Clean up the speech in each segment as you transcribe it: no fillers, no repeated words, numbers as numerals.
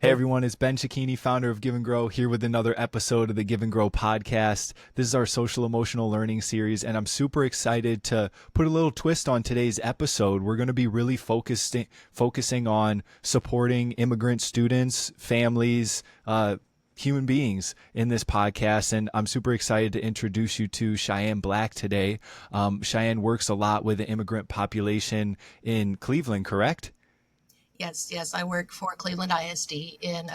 Hey everyone, it's Ben Cecchini, founder of Give and Grow, here with another episode of the Give and Grow podcast. This is our social emotional learning series, and I'm super excited to put a little twist on today's episode. We're going to be really focusing on supporting immigrant students, families, human beings in this podcast, and I'm super excited to introduce you to Cheyenne Black today. Cheyenne works a lot with the immigrant population in Cleveland, correct? Yes, I work for Cleveland ISD in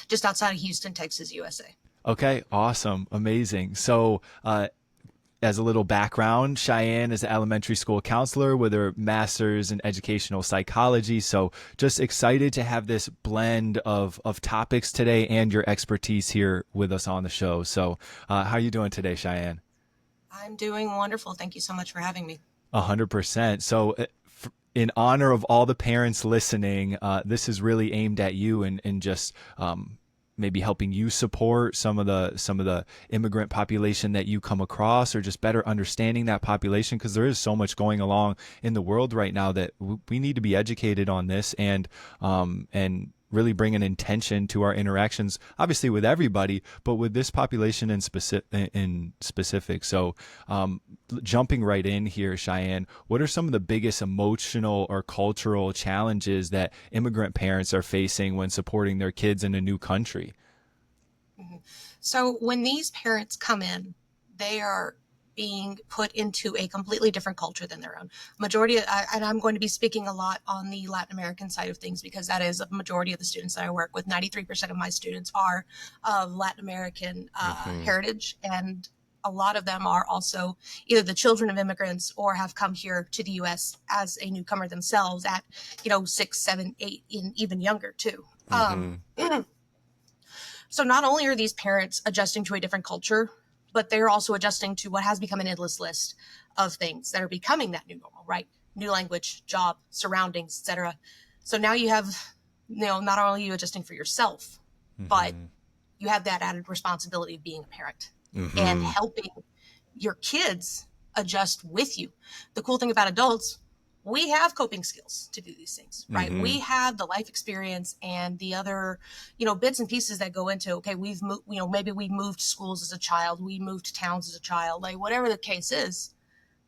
just outside of Houston, Texas, USA. Okay, awesome, amazing. So, as a little background, Cheyenne is an elementary school counselor with her master's in educational psychology. So, just excited to have this blend of topics today and your expertise here with us on the show. So, how are you doing today, Cheyenne? I'm doing wonderful. Thank you so much for having me. 100%. So, in honor of all the parents listening, this is really aimed at you and just maybe helping you support some of the immigrant population that you come across, or just better understanding that population, because there is so much going along in the world right now that we need to be educated on this and really bring an intention to our interactions, obviously with everybody, but with this population in specific. So jumping right in here, Cheyenne, what are some of the biggest emotional or cultural challenges that immigrant parents are facing when supporting their kids in a new country? So when these parents come in, they are being put into a completely different culture than their own. And I'm going to be speaking a lot on the Latin American side of things, because that is a majority of the students that I work with. 93% of my students are of Latin American heritage, and a lot of them are also either the children of immigrants or have come here to the U.S. as a newcomer themselves at, 6, 7, 8, and even younger too. So not only are these parents adjusting to a different culture, but they're also adjusting to what has become an endless list of things that are becoming that new normal, right? New language, job, surroundings, etc. So now you have, not only are you adjusting for yourself, but you have that added responsibility of being a parent and helping your kids adjust with you. The cool thing about adults, we have coping skills to do these things, right? We have the life experience and the other, bits and pieces that go into, okay, we've moved, maybe we moved schools as a child, we moved towns as a child, like whatever the case is.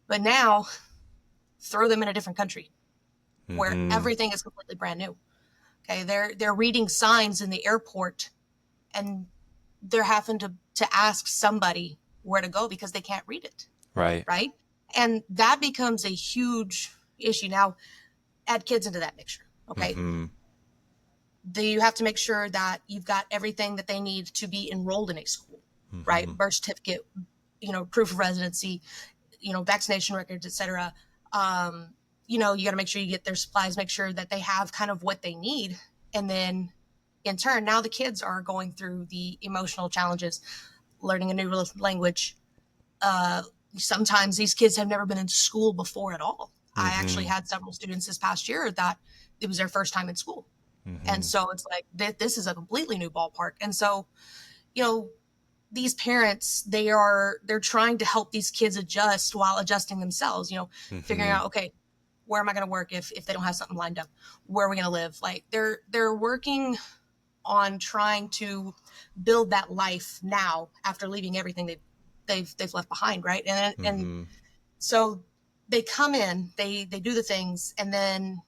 But now throw them in a different country where everything is completely brand new. Okay. They're reading signs in the airport and they're having to ask somebody where to go because they can't read it. Right. Right. And that becomes a huge issue. Now, add kids into that mixture. Okay. You have to make sure that you've got everything that they need to be enrolled in a school, right? Birth certificate, proof of residency, vaccination records, etc. You got to make sure you get their supplies, make sure that they have kind of what they need. And then in turn, now the kids are going through the emotional challenges, learning a new language. Sometimes these kids have never been in school before at all. I actually had several students this past year that it was their first time in school. And so it's like, this is a completely new ballpark. And so, these parents, they're trying to help these kids adjust while adjusting themselves, figuring out, okay, where am I going to work if they don't have something lined up? Where are we going to live? Like they're working on trying to build that life now after leaving everything they've left behind. Right. And so they come in, they do the things, and then,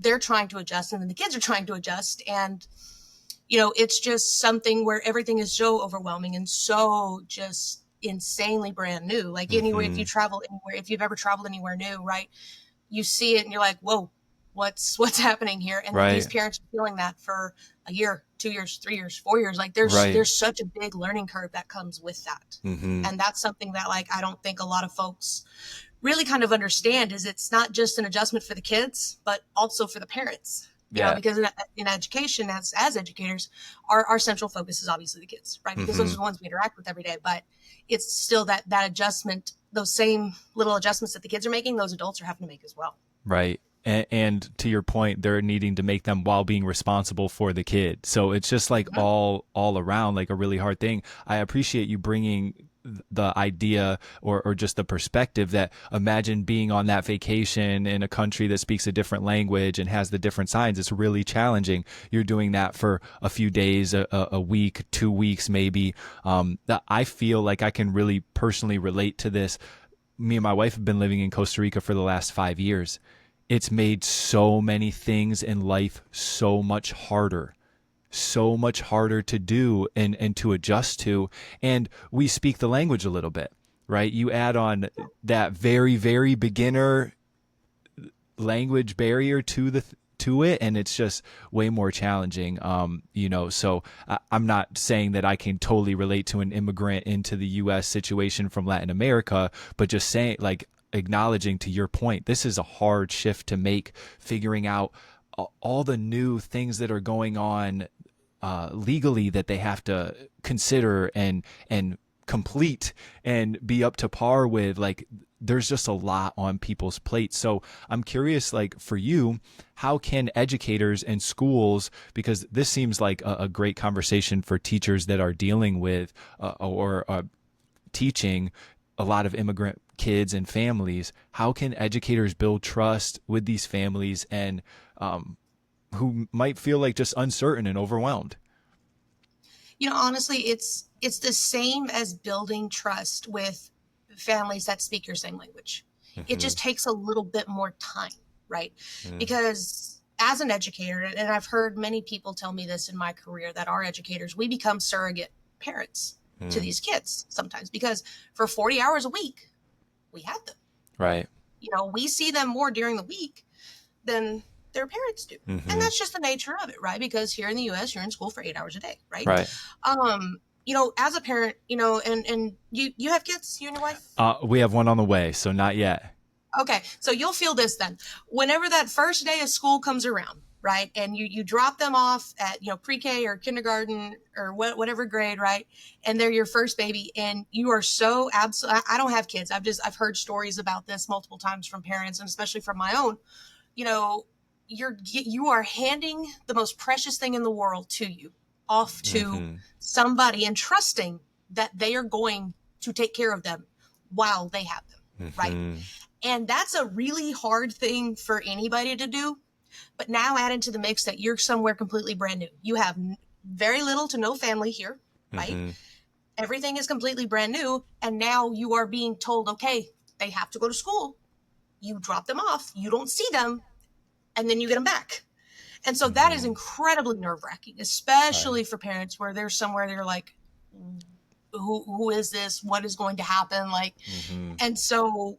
they're trying to adjust, and then the kids are trying to adjust. And, it's just something where everything is so overwhelming and so just insanely brand new. Like anywhere, if you travel anywhere, if you've ever traveled anywhere new, right, you see it and you're like, whoa, what's happening here? And these parents are feeling that for a year, 2 years, 3 years, 4 years. Like there's such a big learning curve that comes with that. And that's something that, like, I don't think a lot of folks really kind of understand, is it's not just an adjustment for the kids, but also for the parents. Because in education, as educators, our central focus is obviously the kids, right? Because those are the ones we interact with every day. But it's still that adjustment, those same little adjustments that the kids are making, those adults are having to make as well. Right. And to your point, they're needing to make them while being responsible for the kid. So it's just like all around, like a really hard thing. I appreciate you bringing the idea or just the perspective that imagine being on that vacation in a country that speaks a different language and has the different signs. It's really challenging. You're doing that for a few days, a week, 2 weeks, maybe. That I feel like I can really personally relate to this. Me and my wife have been living in Costa Rica for the last 5 years. It's made so many things in life so much harder to do and to adjust to. And we speak the language a little bit, right? You add on that very, very beginner language barrier to it, and it's just way more challenging. So I'm not saying that I can totally relate to an immigrant into the US situation from Latin America, but just saying, like, acknowledging, to your point, this is a hard shift to make, figuring out all the new things that are going on legally that they have to consider and complete and be up to par with. Like, there's just a lot on people's plates. So I'm curious, like, for you, how can educators and schools, because this seems like a great conversation for teachers that are dealing with or teaching a lot of immigrant kids and families, how can educators build trust with these families and who might feel like just uncertain and overwhelmed? Honestly, it's the same as building trust with families that speak your same language. It just takes a little bit more time, right? Because as an educator, and I've heard many people tell me this in my career that are educators, we become surrogate parents to these kids sometimes, because for 40 hours a week, we have them. Right. We see them more during the week than their parents do. And that's just the nature of it, right? Because here in the US, you're in school for 8 hours a day, right? Right. As a parent, and you have kids, you and your wife? We have one on the way, so not yet. Okay. So you'll feel this then. Whenever that first day of school comes around, right? And you drop them off at, pre-K or kindergarten or whatever grade, right? And they're your first baby, and you are so I don't have kids. I've heard stories about this multiple times from parents, and especially from my own. You are handing the most precious thing in the world to you off to somebody and trusting that they are going to take care of them while they have them, right? And that's a really hard thing for anybody to do. But now add into the mix that you're somewhere completely brand new. You have very little to no family here, right? Everything is completely brand new. And now you are being told, okay, they have to go to school. You drop them off. You don't see them. And then you get them back. And so that is incredibly nerve-wracking, especially for parents where they're somewhere they're like, who is this? What is going to happen? Like, and so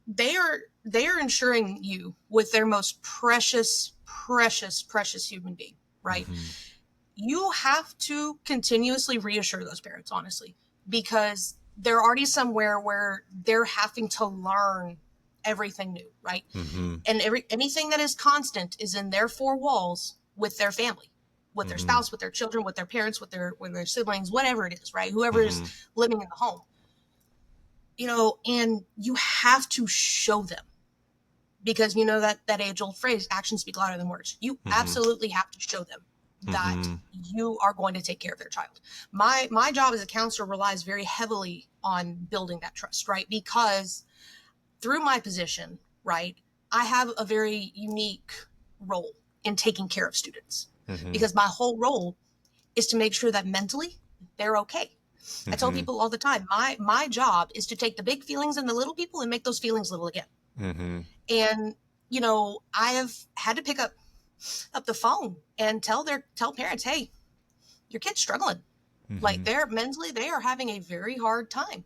they are ensuring you with their most precious human being, right? You have to continuously reassure those parents, honestly, because they're already somewhere where they're having to learn everything new, right? And anything that is constant is in their four walls with their family, with their spouse, with their children, with their parents, with their siblings, whatever it is, right? Whoever is living in the home, and you have to show them, because that age-old phrase, actions speak louder than words. You absolutely have to show them that you are going to take care of their child. My job as a counselor relies very heavily on building that trust, right? Because through my position, right, I have a very unique role in taking care of students, because my whole role is to make sure that mentally they're okay. I tell people all the time, my job is to take the big feelings in the little people and make those feelings little again. And, I have had to pick up the phone and tell parents, hey, your kid's struggling. Like, they're mentally, they are having a very hard time.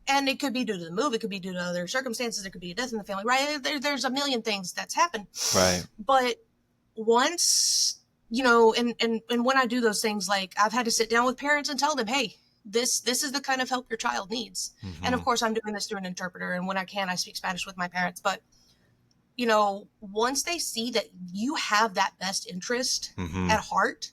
And it could be due to the move. It could be due to other circumstances. It could be a death in the family, right? There's a million things that's happened. Right. But once, and when I do those things, like, I've had to sit down with parents and tell them, hey, this is the kind of help your child needs. And of course, I'm doing this through an interpreter. And when I can, I speak Spanish with my parents. But, once they see that you have that best interest at heart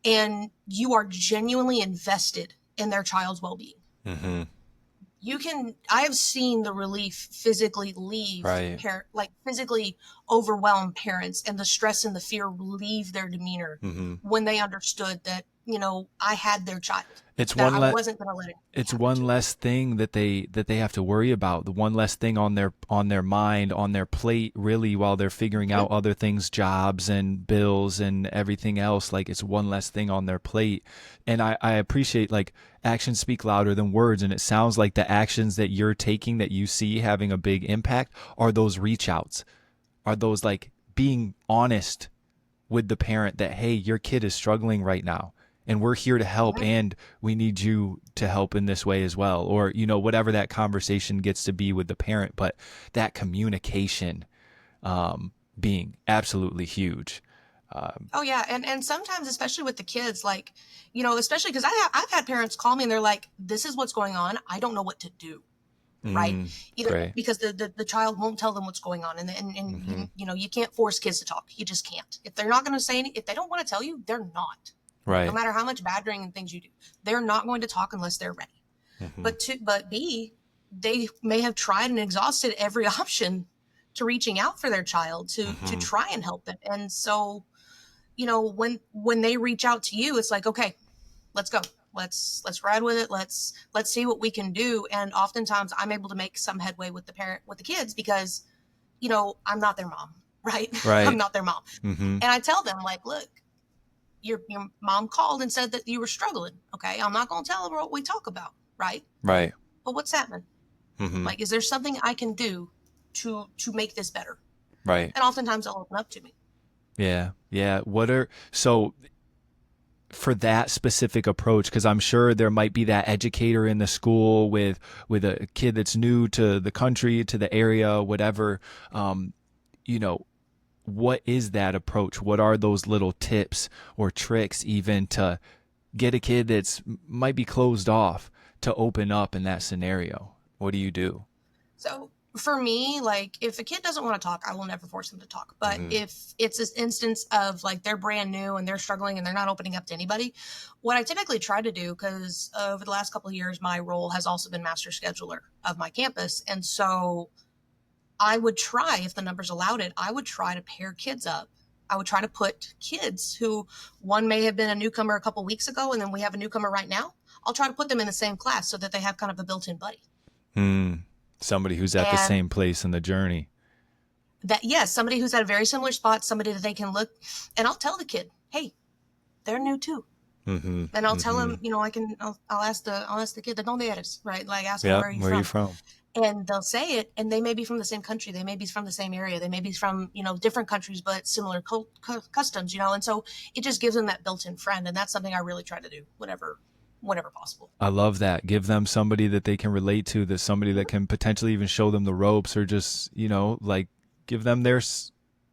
and you are genuinely invested in their child's well-being, I have seen the relief physically leave, physically overwhelm parents, and the stress and the fear leave their demeanor when they understood that, I had their child, It's that one I le- wasn't going to let it it's happen one to less thing that they have to worry about. The one less thing on their mind, on their plate, really, while they're figuring them. out other things, jobs and bills and everything else. Like, it's one less thing on their plate. And I appreciate, like, actions speak louder than words. And it sounds like the actions that you're taking, that you see having a big impact, are those reach outs, are those, like, being honest with the parent that, hey, your kid is struggling right now, and we're here to help, Yeah. and we need you to help in this way as well. Or, whatever that conversation gets to be with the parent, but that communication being absolutely huge. Oh yeah, and sometimes, especially with the kids, like, especially because I've had parents call me and they're like, "This is what's going on. I don't know what to do." Right? Either Great. because the child won't tell them what's going on, and you can't force kids to talk. You just can't. If they're not going to say any, if they don't want to tell you, they're not. No Right. matter how much badgering and things you do, they're not going to talk unless they're ready. But B, they may have tried and exhausted every option to reaching out for their child to try and help them. And so, when they reach out to you, it's like, okay, let's go. Let's ride with it. Let's see what we can do. And oftentimes I'm able to make some headway with the kids, because, I'm not their mom, right? I'm Right. not their mom. And I tell them, like, look, your mom called and said that you were struggling. Okay. I'm not going to tell her what we talk about. Right. Right. But what's happening? Like, is there something I can do to make this better? Right. And oftentimes they'll open up to me. Yeah. Yeah. So for that specific approach, because I'm sure there might be that educator in the school with a kid that's new to the country, to the area, whatever, what is that approach? What are those little tips or tricks, even to get a kid that's might be closed off to open up in that scenario? What do you do? So for me, like, if a kid doesn't want to talk, I will never force them to talk. But if it's this instance of, like, they're brand new and they're struggling and they're not opening up to anybody, what I typically try to do, because over the last couple of years, my role has also been master scheduler of my campus. And so I would try, if the numbers allowed it, I would try to pair kids up. I would try to put kids who, one may have been a newcomer a couple weeks ago, and then we have a newcomer right now. I'll try to put them in the same class so that they have kind of a built-in buddy. Somebody who's at the And same place in the journey. that, yes, somebody who's at a very similar spot, somebody that they can look, and I'll tell the kid, hey, they're new too. And I'll tell them, I'll ask the kid, ¿de dónde eres? Right? Like, ask them, Yeah. where Where are are you you from? from? And they'll say it, and they may be from the same country. They may be from the same area. They may be from, different countries, but similar customs, and so it just gives them that built-in friend. And that's something I really try to do whenever possible. I love that. Give them somebody that they can relate to, that somebody that can potentially even show them the ropes, or just, like, give them their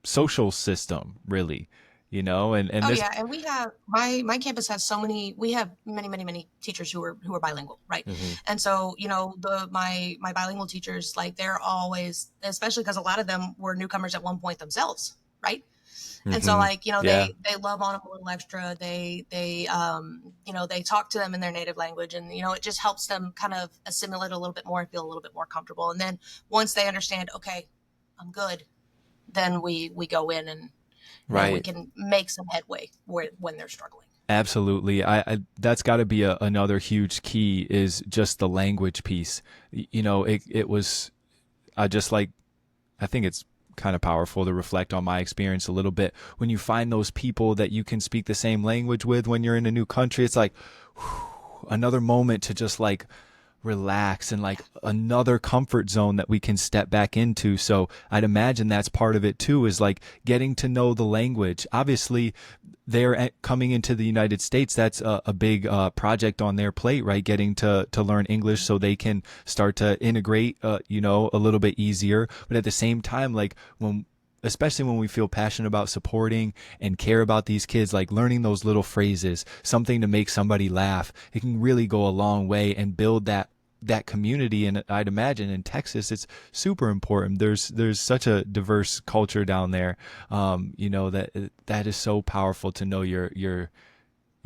social system, really, and Oh this. yeah, and we have my campus has we have many teachers who are bilingual, right? And so, my bilingual teachers, like, they're always, especially because a lot of them were newcomers at one point themselves, right? And so, like, Yeah. they love on them a little extra. They talk to them in their native language, and it just helps them kind of assimilate a little bit more and feel a little bit more comfortable. And then once they understand, okay, I'm good, then we go in, and we Right. can make some headway when they're struggling. Absolutely. I that's got to be another huge key, is just the language piece. It was, just like, I think it's kind of powerful to reflect on my experience a little bit. When you find those people that you can speak the same language with when you're in a new country, it's like, whew, another moment to just, like, relax, and, like, another comfort zone that we can step back into. So I'd imagine that's part of it too, is, like, getting to know the language. Obviously, they're coming into the United States. That's a big project on their plate, right? Getting to learn English so they can start to integrate, a little bit easier. But at the same time, like, especially when we feel passionate about supporting and care about these kids, like, learning those little phrases, something to make somebody laugh, it can really go a long way and build that community. And I'd imagine in Texas, it's super important. There's such a diverse culture down there. That is so powerful to know your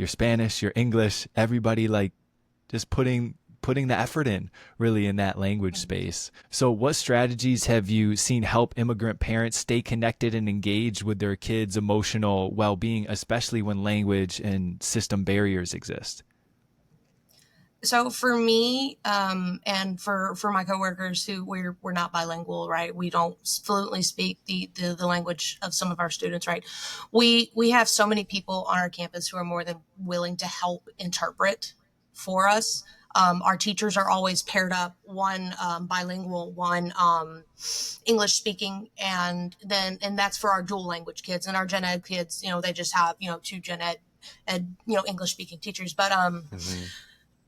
Spanish, your English, everybody, like, just putting putting the effort in really in that language space. So what strategies have you seen help immigrant parents stay connected and engaged with their kids' emotional well-being, especially when language and system barriers exist? So for me, and for my coworkers who we're not bilingual, right? We don't fluently speak the language of some of our students, right? We have so many people on our campus who are more than willing to help interpret for us. Our teachers are always paired up, one bilingual, one English speaking, and that's for our dual language kids. And our gen ed kids, they just have two gen ed English speaking teachers, but Mm-hmm.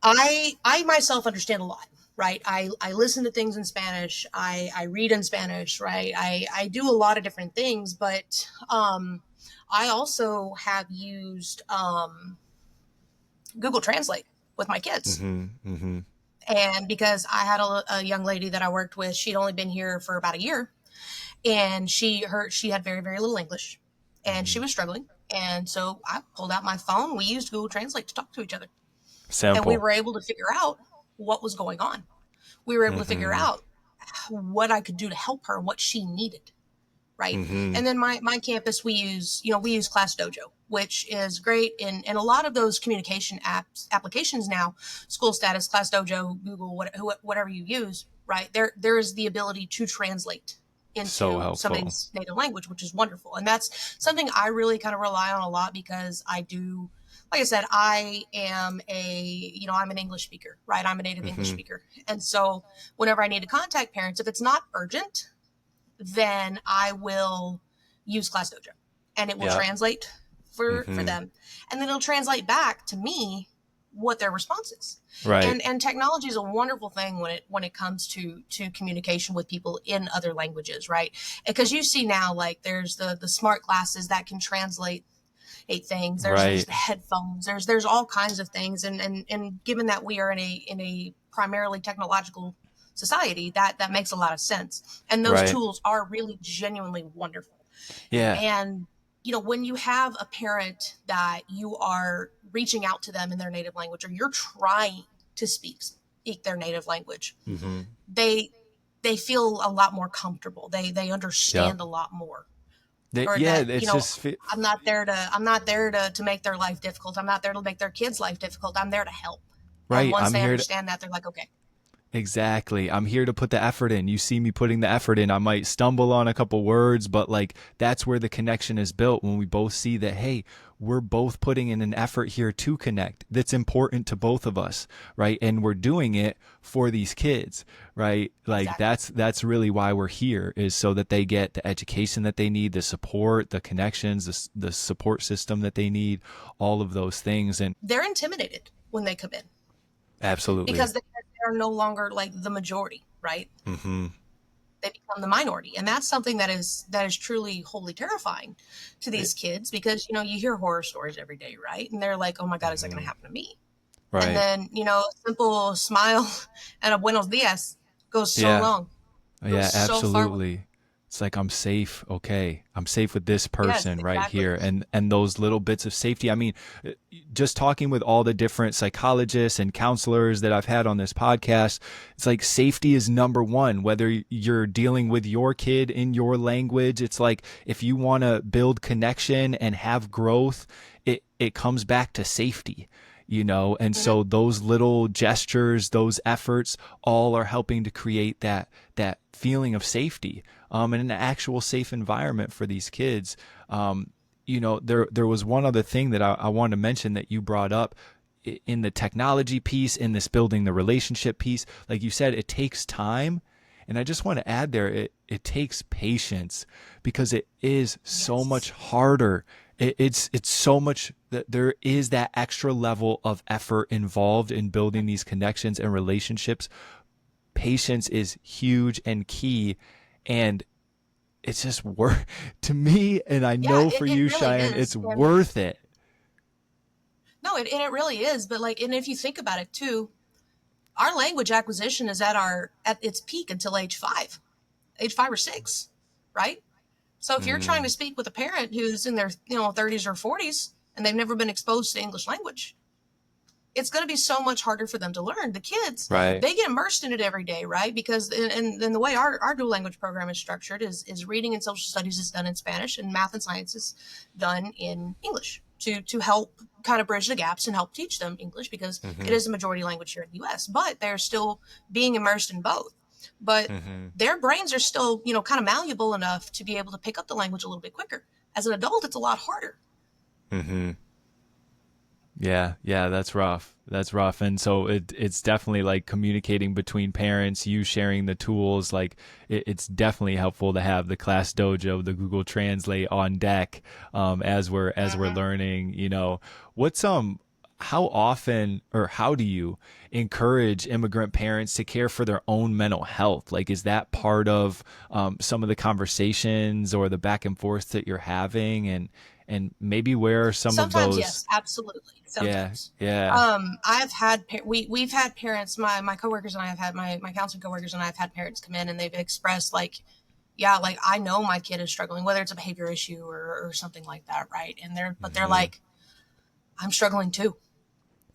I myself understand a lot, right? I listen to things in Spanish. I read in Spanish, right? I do a lot of different things, but I also have used Google Translate with my kids. Mm-hmm. Mm-hmm. And because I had a young lady that I worked with, she'd only been here for about a year, and she had very, very little English, and Mm-hmm. she was struggling. And so I pulled out my phone. We used Google Translate to talk to each other, and we Simple. were able to figure out what was going on. We were able to figure Mm-hmm. out what I could do to help her, what she needed, right? Mm-hmm. And then my campus, we use Class Dojo, which is great in a lot of those communication applications now. School Status, Class Dojo, Google, whatever you use, right? There is the ability to translate So into helpful. somebody's native language, which is wonderful. And that's something I really kind of rely on a lot because I do, like I said, I'm an English speaker, right? I'm a native English Mm-hmm. speaker. And so whenever I need to contact parents, if it's not urgent, then I will use Class Dojo, and it will Yeah. translate for Mm-hmm. them, and then it'll translate back to me what their response is. Right. And technology is a wonderful thing when it comes to communication with people in other languages, right? Because you see now, like, there's the smart glasses that can translate eight things. There's Right. the headphones. There's all kinds of things. And given that we are in a primarily technological society, that makes a lot of sense. And those Right. tools are really genuinely wonderful. Yeah. And when you have a parent that you are reaching out to them in their native language, or you're trying to speak their native language, Mm-hmm. they they feel a lot more comfortable. They Yep. understand a lot more, or Yeah. that It's just I'm not there to make their life difficult. I'm not there to make their kids life difficult. I'm there to help. And right. once I'm they here to understand that, they're like, okay. exactly. I'm here to put the effort in. You see me putting the effort in. I might stumble on a couple words, but like that's where the connection is built when we both see that, hey, we're both putting in an effort here to connect. That's important to both of us, right? And we're doing it for these kids, right? Like Exactly. that's really why we're here, is so that they get the education that they need, the support, the connections, the support system that they need, all of those things. And They're intimidated when they come in absolutely. because they are no longer like the majority, right? Mm-hmm. They become the minority, and that's something that is truly wholly terrifying to these kids, because you hear horror stories every day, right? And they're like, oh my god, is that going to Mm-hmm. happen to me? And Right. then a simple smile and a buenos dias goes so Yeah. long, goes Yeah, so far with. absolutely. It's like I'm safe. Okay. I'm safe with this Yes, person right exactly. here. And those little bits of safety. I mean, just talking with all the different psychologists and counselors that I've had on this podcast, it's like safety is number one, whether you're dealing with your kid in your language. It's like if you want to build connection and have growth, it comes back to safety. And Hmm. so those little gestures, those efforts, all are helping to create that feeling of safety, and an actual safe environment for these kids. There was one other thing that I wanted to mention that you brought up in the technology piece, in this building the relationship piece. Like you said, it takes time. And I just want to add there, it takes patience, because it is so much Yes. harder. It's so much that there is that extra level of effort involved in building these connections and relationships. Patience is huge and key, and it's just worth to me, and I Yeah, know it, for it you, really Cheyenne, is. it's And worth it. no, and it really is. But like, and if you think about it too, our language acquisition is at its peak until age 5 or 6, right? So if you're trying Mm, to speak with a parent who's in their 30s or 40s, and they've never been exposed to English language, it's going to be so much harder for them to learn. The kids, Right. they get immersed in it every day, right? Because in the way our dual language program is structured is reading and social studies is done in Spanish and math and science is done in English to help kind of bridge the gaps and help teach them English because it Mm-hmm. is a majority language here in the US, but they're still being immersed in both. But Mm-hmm. their brains are still, kind of malleable enough to be able to pick up the language a little bit quicker. As an adult, it's a lot harder. Mm-hmm. Yeah, yeah, that's rough. That's rough. And so it's definitely like communicating between parents, you sharing the tools. Like it's definitely helpful to have the class dojo, the Google Translate on deck, as we're Mm-hmm. learning. What's how often or how do you encourage immigrant parents to care for their own mental health? Like, is that part of some of the conversations or the back and forth that you're having? And maybe where are some of Sometimes, those? yes, absolutely. Yeah, Sometimes. yeah. I've had we've had parents. My coworkers and I have had my counseling coworkers and I have had parents come in and they've expressed like, yeah, like I know my kid is struggling, whether it's a behavior issue or something like that, right? And they're Hmm. like, I'm struggling too.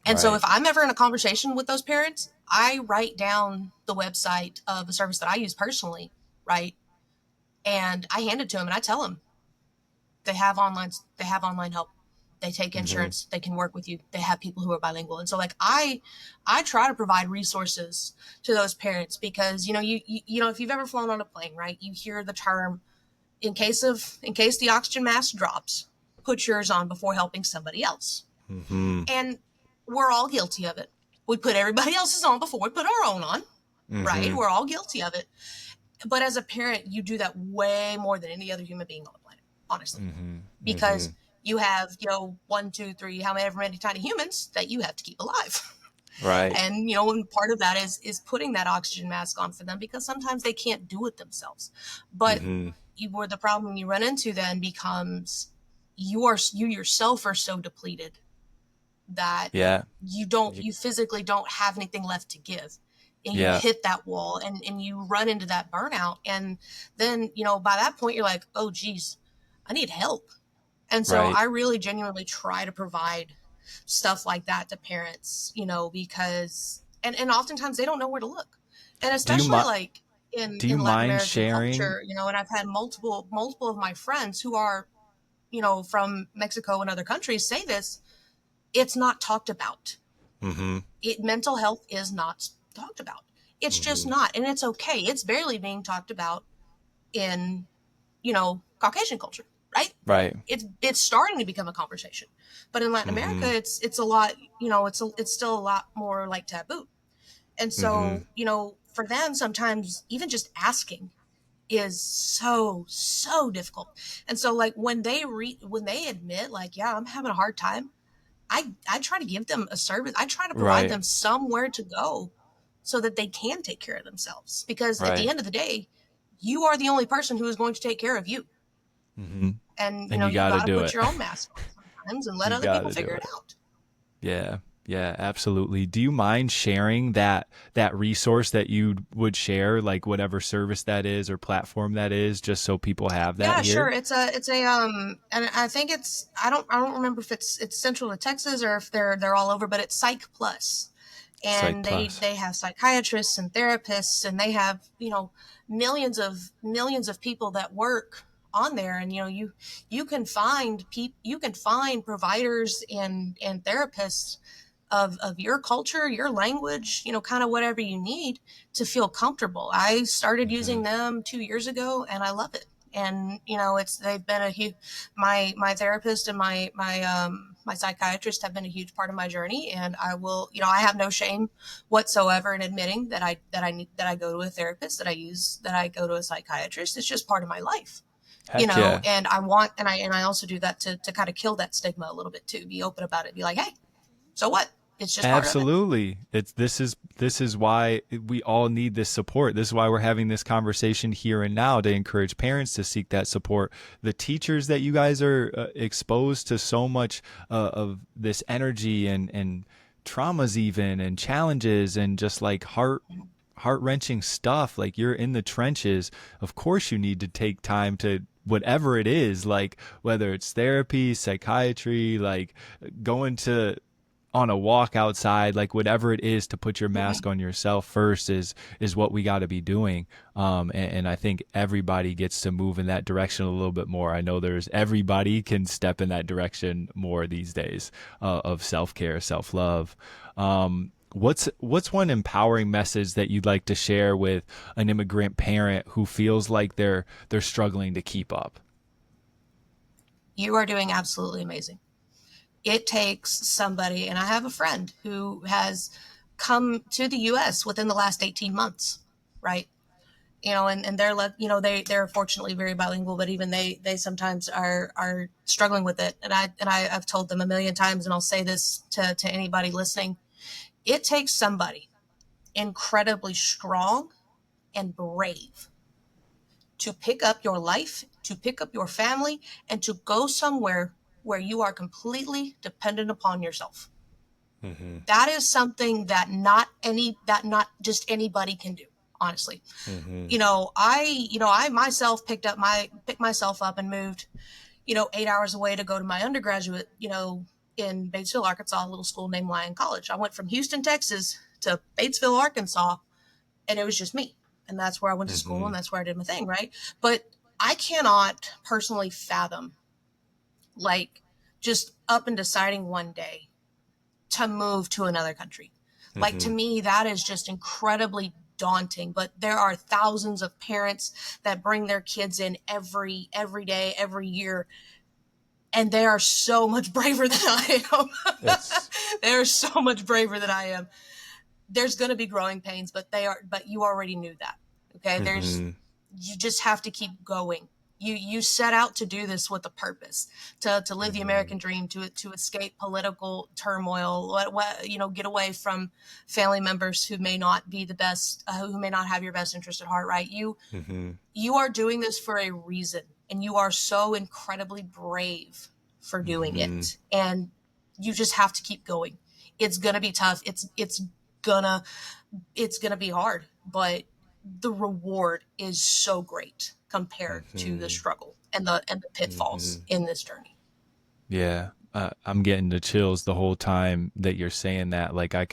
And so Right. if I'm ever in a conversation with those parents, I write down the website of a service that I use personally, right? And I hand it to them and I tell them they have online help. They take Hmm. insurance. They can work with you. They have people who are bilingual. And so like I try to provide resources to those parents because if you've ever flown on a plane, right? You hear the term in case the oxygen mask drops, put yours on before helping somebody else. Hmm. And we're all guilty of it. We put everybody else's on before we put our own on, right? Hmm. We're all guilty of it. But as a parent, you do that way more than any other human being on the planet, honestly, Hmm. because Hmm. you have, one, two, three, however many tiny humans that you have to keep alive. Right. And, and part of that is putting that oxygen mask on for them because sometimes they can't do it themselves. But Hmm. where the problem you run into then becomes you yourself are so depleted that Yeah. you physically don't have anything left to give and you Yeah. hit that wall and you run into that burnout and then by that point you're like, oh geez, I need help. And so Right. I really genuinely try to provide stuff like that to parents, because and oftentimes they don't know where to look. And Do you especially mi- like in do you in Latin mind American sharing? culture, and I've had multiple of my friends who are, from Mexico and other countries say this, it's not talked about. Hmm. Mental health is not talked about. It's just Hmm. not, and it's okay. It's barely being talked about in Caucasian culture, right? Right. It's starting to become a conversation, but in Latin America, Hmm. it's a lot. It's still a lot more like taboo, and Hmm. so for them sometimes even just asking is so difficult. And so like when they admit like, yeah, I'm having a hard time, I try to give them a service. I try to provide Right. them somewhere to go so that they can take care of themselves. Because at the Right. end of the day, you are the only person who is going to take care of you. Hmm. And And you you got to got to do put it. your own mask on sometimes and let You other got people to do figure it it. out. Yeah. Yeah, absolutely. Do you mind sharing that resource that you would share, like whatever service that is or platform that is, just so people have that Yeah, sure. here? It's a and I think I don't remember if it's central to Texas or if they're all over, but it's Psych Plus. Psych And Plus. they have psychiatrists and therapists and they have, millions of people that work on there. And you can find providers and therapists of your culture, your language, kind of whatever you need to feel comfortable. I started Hmm. using them 2 years ago and I love it. And it's they've been a huge my therapist and my psychiatrist have been a huge part of my journey. And I will, I have no shame whatsoever in admitting that I go to a therapist, that I go to a psychiatrist. It's just part of my life. Heck yeah. And I also do that to kind of kill that stigma a little bit too. Be open about it. Be like, hey, so what? It's just part of it. Absolutely. This is why we all need this support. This is why we're having this conversation here and now to encourage parents to seek that support. The teachers that you guys are exposed to so much of this energy and traumas even and challenges and just like heart-wrenching stuff, like you're in the trenches. Of course you need to take time to whatever it is, like whether it's therapy, psychiatry, like going to on a walk outside, like whatever it is to put your Mhm. mask on yourself first is what we got to be doing. And I think everybody gets to move in that direction a little bit more. I know everybody can step in that direction more these days, of self-care, self-love. What's one empowering message that you'd like to share with an immigrant parent who feels like they're struggling to keep up? You are doing absolutely amazing. It takes somebody, and I have a friend who has come to the US within the last 18 months, right? And they're they're fortunately very bilingual, but even they sometimes are struggling with it. I've told them a million times, and I'll say this to anybody listening: it takes somebody incredibly strong and brave to pick up your life, to pick up your family, and to go somewhere where you are completely dependent upon yourself. Mm-hmm. That is something that not just anybody can do, honestly. Mm-hmm. I myself picked myself up and moved, 8 hours away to go to my undergraduate, in Batesville, Arkansas, a little school named Lyon College. I went from Houston, Texas to Batesville, Arkansas, and it was just me. And that's where I went to school, Mm-hmm. and that's where I did my thing, right? But I cannot personally fathom, like, just up and deciding one day to move to another country. Like, to Mm-hmm. me, that is just incredibly daunting. But there are thousands of parents that bring their kids in every day, every year, and they are so much braver than I am. It's They are so much braver than I am. There's going to be growing pains, but you already knew that. Okay, mm-hmm. you just have to keep going. You set out to do this with a purpose, to live the Mm-hmm. American dream, to escape political turmoil, get away from family members who may not be the best, who may not have your best interest at heart, right? Mm-hmm. You are doing this for a reason, and you are so incredibly brave for doing Mm-hmm. it, and you just have to keep going. It's gonna be tough. Gonna it's gonna be hard, but the reward is so great compared to the Mm-hmm. struggle and the Mm-hmm. pitfalls in this journey. Yeah, I'm getting the chills the whole time that you're saying that. Like I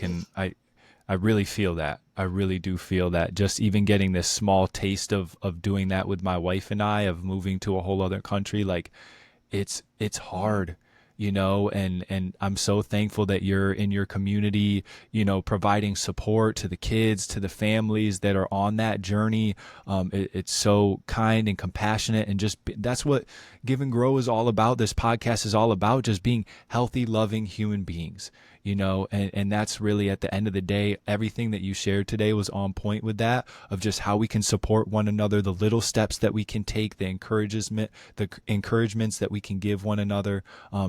really feel that. I really do feel that. Just even getting this small taste of doing that with my wife and I, of moving to a whole other country, like it's Mm-hmm. hard, and I'm so thankful that you're in your community, providing support to the kids, to the families that are on that journey. It's so kind and compassionate, and that's what Give and Grow is all about. This podcast is all about just being healthy, loving human beings, and that's really, at the end of the day, everything that you shared today was on point with that, of just how we can support one another, the little steps that we can take, the encouragements that we can give one another.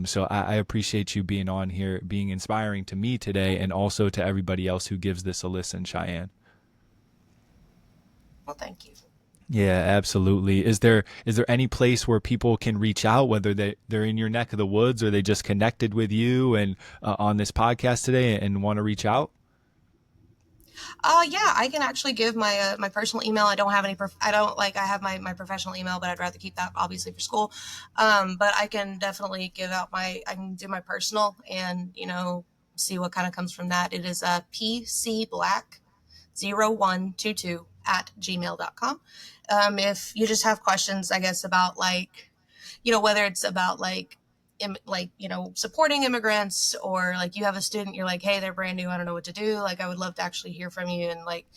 So I appreciate you being on here, being inspiring to me today, and also to everybody else who gives this a listen, Cheyenne. Well, thank you. Yeah, absolutely. Is there any place where people can reach out, whether they're in your neck of the woods or they just connected with you and on this podcast today and want to reach out? Yeah, I can actually give my personal email. I don't have any. I don't like. I have my professional email, but I'd rather keep that obviously for school. But I can definitely give out my. I can do my personal, and see what kind of comes from that. It is pcblack0122 at gmail.com. If you just have questions, I guess, about, like, whether it's about, like, supporting immigrants, or like you have a student, you're like, hey, they're brand new, I don't know what to do. Like, I would love to actually hear from you, and, like,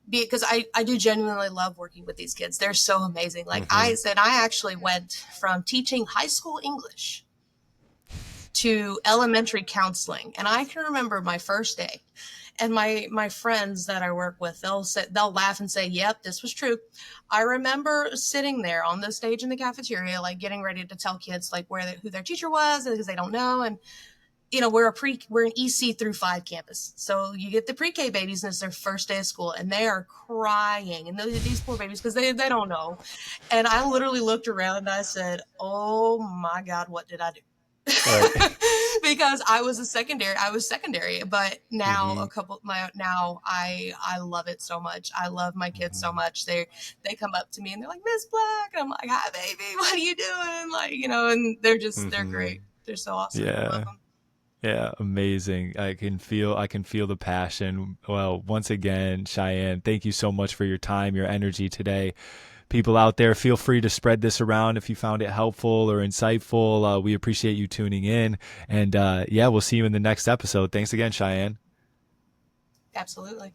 because I do genuinely love working with these kids. They're so amazing. Like Mm-hmm. I said, I actually went from teaching high school English to elementary counseling, and I can remember my first day. And my friends that I work with, they'll laugh and say, "Yep, this was true." I remember sitting there on the stage in the cafeteria, like, getting ready to tell kids, like, who their teacher was, because they don't know. And we're an EC through 5 campus, so you get the pre-K babies, and it's their first day of school, and they are crying, and these poor babies, because they don't know. And I literally looked around and I said, "Oh my God, what did I do?" Right. Because I was secondary, but now Mm-hmm. now I love it so much. I love my kids so Mm-hmm. much. They come up to me and they're like, "Miss Black," and I'm like, "Hi, baby, what are you doing?" Like, and they're Mm-hmm. great. They're so awesome. I love Yeah. them. Yeah, amazing. I can feel the passion. Well, once again, Cheyenne, thank you so much for your time, your energy today. People out there, feel free to spread this around if you found it helpful or insightful. We appreciate you tuning in. And yeah, we'll see you in the next episode. Thanks again, Cheyenne. Absolutely.